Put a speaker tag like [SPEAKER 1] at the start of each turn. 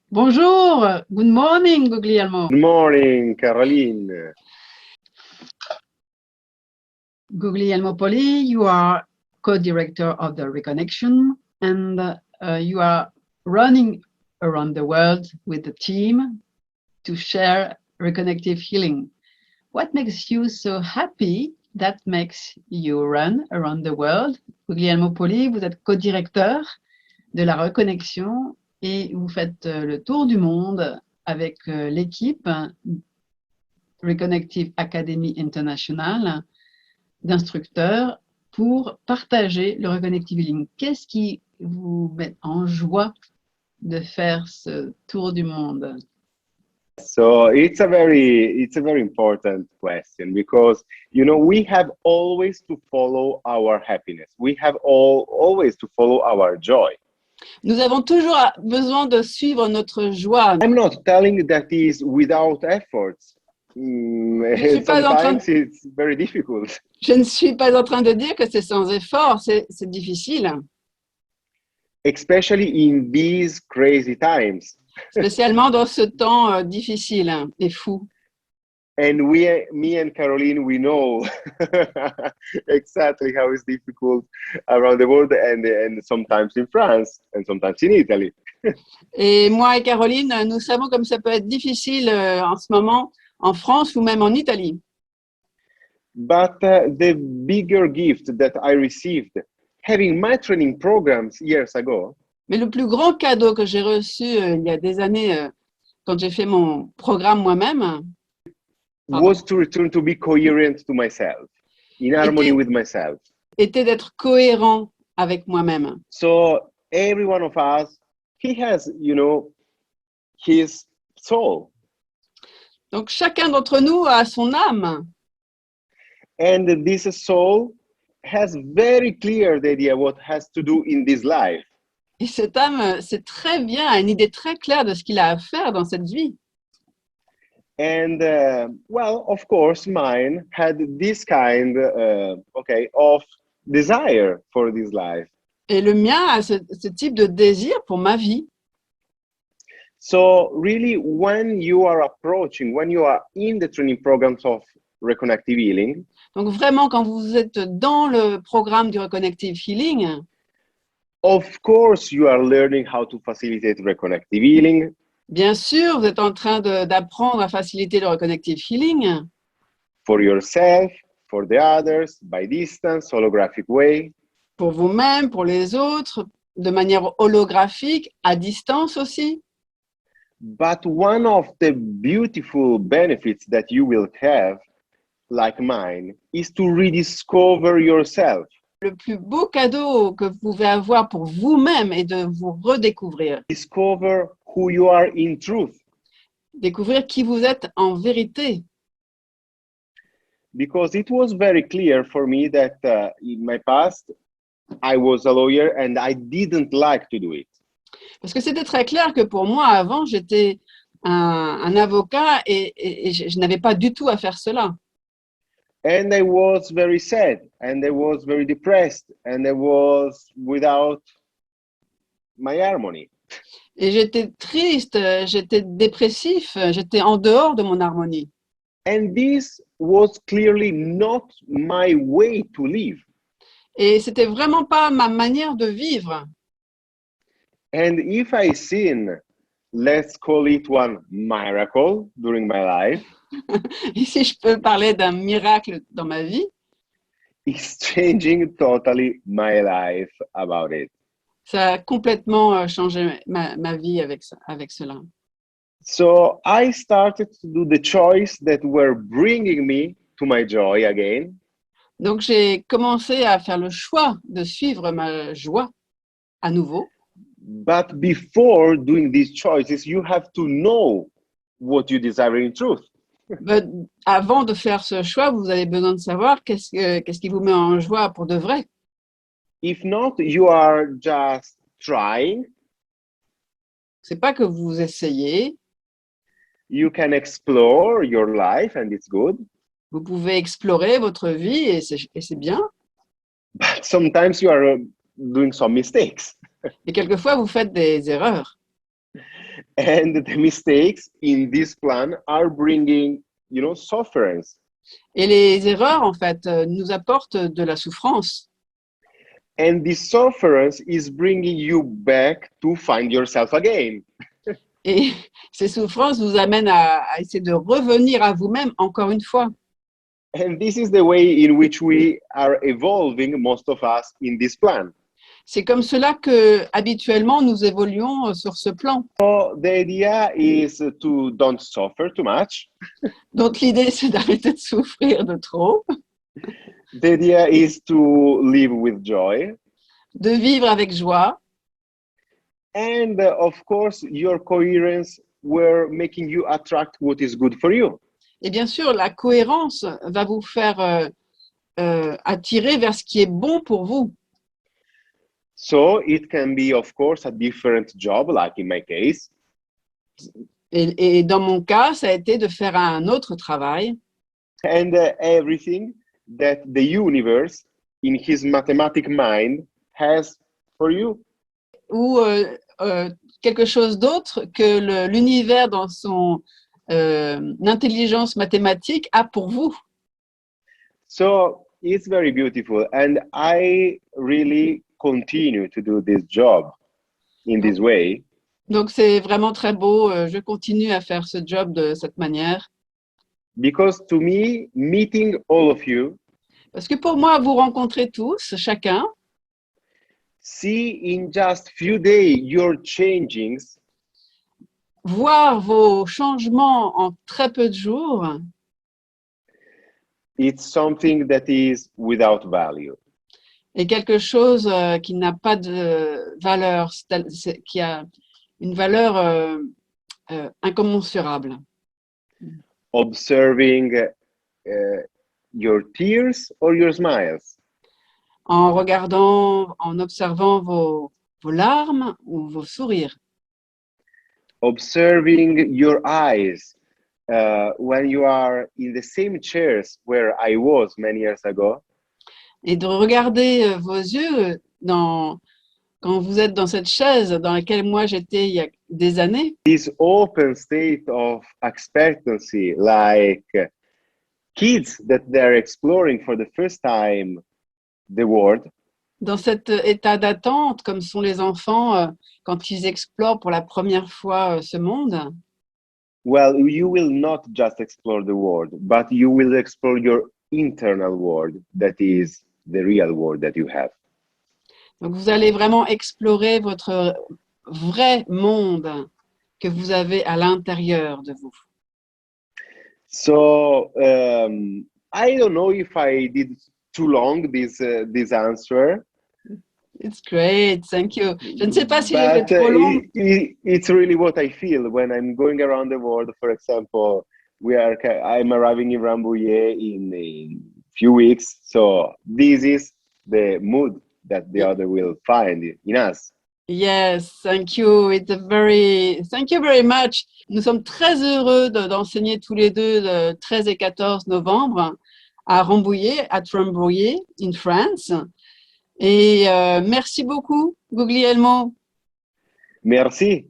[SPEAKER 1] Bonjour, good morning, Guglielmo.
[SPEAKER 2] Good morning, Caroline.
[SPEAKER 1] Guglielmo Poli, you are co-director of the Reconnection, and you are running around the world with the team to share reconnective healing. What makes you so happy that makes you run around the world? Guglielmo Poli, vous êtes co-directeur de la Reconnexion et vous faites le tour du monde avec l'équipe Reconnective Academy International d'instructeurs pour partager le Reconnective Healing. Qu'est-ce qui vous met en joie de faire ce tour du monde?
[SPEAKER 2] So it's a very important question because we have always to follow our happiness. We have always to follow our joy.
[SPEAKER 1] Nous avons toujours besoin de suivre notre joie.
[SPEAKER 2] I'm not telling that is without efforts. Sometimes it's very difficult.
[SPEAKER 1] Je ne suis pas en train de dire que c'est sans effort, c'est difficile.
[SPEAKER 2] Especially in these crazy times.
[SPEAKER 1] Spécialement dans ce temps difficile et fou.
[SPEAKER 2] And me and Caroline, we know exactly how it's difficult around the world and sometimes in France and sometimes in Italy.
[SPEAKER 1] Et moi et Caroline, nous savons comme ça peut être difficile en ce moment en France ou même en Italie.
[SPEAKER 2] But the bigger gift that I received having my training programs years ago.
[SPEAKER 1] Mais le plus grand cadeau que j'ai reçu il y a des années quand j'ai fait mon programme moi-même
[SPEAKER 2] was to return to be coherent to myself, in harmony with myself.
[SPEAKER 1] Était d'être cohérent avec moi-même.
[SPEAKER 2] So every one of us, he has, his soul.
[SPEAKER 1] Donc chacun d'entre nous a son âme.
[SPEAKER 2] And this soul has very clear the idea what has to do in this life.
[SPEAKER 1] Et cette âme, c'est très bien, a une idée très claire de ce qu'il a à faire dans cette vie.
[SPEAKER 2] And well, of course, mine had this kind, of desire for this life.
[SPEAKER 1] Et le mien a ce type de désir pour ma vie.
[SPEAKER 2] So really, when you are in the training programs of Reconnective Healing,
[SPEAKER 1] donc vraiment, quand vous êtes dans le programme du Reconnective Healing,
[SPEAKER 2] of course, you are learning how to facilitate Reconnective Healing.
[SPEAKER 1] Bien sûr, vous êtes en train d'apprendre à faciliter le Reconnective Healing.
[SPEAKER 2] For yourself, for the others, by distance, holographic way.
[SPEAKER 1] Pour vous-même, pour les autres, de manière holographique, à distance aussi.
[SPEAKER 2] But one of the beautiful benefits that you will have, like mine, is to rediscover yourself.
[SPEAKER 1] Le plus beau cadeau que vous pouvez avoir pour vous-même est de vous redécouvrir.
[SPEAKER 2] Discover who you are in truth.
[SPEAKER 1] Découvrir qui vous êtes en vérité.
[SPEAKER 2] Because it was very clear for me that in my past, I was a lawyer and I didn't like to do it.
[SPEAKER 1] Parce que c'était très clair que pour moi, avant, j'étais un avocat et je n'avais pas du tout à faire cela.
[SPEAKER 2] And I was very sad, and I was very depressed, and I was without my harmony.
[SPEAKER 1] Et j'étais triste, j'étais dépressif, j'étais en dehors de mon harmonie.
[SPEAKER 2] And this was clearly not my way to live.
[SPEAKER 1] Et c'était vraiment pas ma manière de vivre.
[SPEAKER 2] And if I seen, let's call it one miracle during my life.
[SPEAKER 1] Et si je peux parler d'un miracle dans ma vie,
[SPEAKER 2] it's changing totally my life about it.
[SPEAKER 1] Ça a complètement changé ma vie avec cela.
[SPEAKER 2] So I started to do the choice that were bringing me to my joy again.
[SPEAKER 1] Donc j'ai commencé à faire le choix de suivre ma joie à nouveau.
[SPEAKER 2] But before doing these choices, you have to know what you desire in truth.
[SPEAKER 1] Avant de faire ce choix, vous avez besoin de savoir qu'est-ce qui vous met en joie pour de vrai.
[SPEAKER 2] If not, you are just trying.
[SPEAKER 1] C'est pas que vous essayez.
[SPEAKER 2] You can explore your life and it's good.
[SPEAKER 1] Vous pouvez explorer votre vie et c'est bien.
[SPEAKER 2] But sometimes you are doing some mistakes.
[SPEAKER 1] Et quelquefois, vous faites des erreurs.
[SPEAKER 2] And the mistakes in this plan are bringing, sufferance.
[SPEAKER 1] Et les erreurs, en fait, nous apportent de la souffrance.
[SPEAKER 2] And this sufferance is bringing you back to find yourself again.
[SPEAKER 1] Et ces souffrances vous amènent à essayer de revenir à vous-même encore une fois.
[SPEAKER 2] And this is the way in which we are evolving, most of us, in this plan.
[SPEAKER 1] C'est comme cela que habituellement nous évoluons sur ce plan.
[SPEAKER 2] So the idea is to don't suffer too much.
[SPEAKER 1] Donc l'idée, c'est d'arrêter de souffrir de trop,
[SPEAKER 2] The idea is to live with joy.
[SPEAKER 1] de vivre avec joie.
[SPEAKER 2] And of course, your coherence will making you attract what is good for you.
[SPEAKER 1] Et bien sûr, la cohérence va vous faire attirer vers ce qui est bon pour vous.
[SPEAKER 2] So it can be, of course, a different job, like in my case.
[SPEAKER 1] Et dans mon cas, ça a été de faire un autre travail.
[SPEAKER 2] And everything that the universe, in his mathematic mind, has for you.
[SPEAKER 1] Ou quelque chose d'autre que l'univers dans son intelligence mathématique a pour vous.
[SPEAKER 2] So it's very beautiful. And I really continue to do this job in this way.
[SPEAKER 1] Donc c'est vraiment très beau. Je continue à faire ce job de cette manière.
[SPEAKER 2] Because to me, meeting all of you,
[SPEAKER 1] Parce que pour moi, vous rencontrez tous, chacun,
[SPEAKER 2] see in just few days your changings,
[SPEAKER 1] voir vos changements en très peu de jours,
[SPEAKER 2] it's something that is without value.
[SPEAKER 1] est quelque chose qui n'a pas de valeur, qui a une valeur incommensurable.
[SPEAKER 2] Observing your tears or your smiles,
[SPEAKER 1] En regardant, en observant vos larmes ou vos sourires,
[SPEAKER 2] observing your eyes when you are in the same chairs where I was many years ago,
[SPEAKER 1] et de regarder vos yeux quand vous êtes dans cette chaise dans laquelle moi j'étais il y a des années.
[SPEAKER 2] this open state of expectancy, like kids that they're exploring for the first time the world.
[SPEAKER 1] Dans cet état d'attente, comme sont les enfants quand ils explorent pour la première fois ce monde,
[SPEAKER 2] Well, you will not just explore the world, but you will explore your internal world, that is the real world that you have.
[SPEAKER 1] donc vous allez vraiment explorer votre vrai monde que vous avez à l'intérieur de vous.
[SPEAKER 2] So I don't know if I did too long this answer.
[SPEAKER 1] It's great, thank you. Je ne sais pas si j'ai fait
[SPEAKER 2] But
[SPEAKER 1] trop long.
[SPEAKER 2] it's really what I feel when I'm going around the world. For example, I'm arriving in Rambouillet in a few weeks. So this is the mood that the other will find in us.
[SPEAKER 1] Yes, thank you. Thank you very much. Nous sommes très heureux d'enseigner tous les deux le 13 et 14 novembre à Rambouillet, à Rambouillet, in France. Et merci beaucoup, Guglielmo.
[SPEAKER 2] Merci.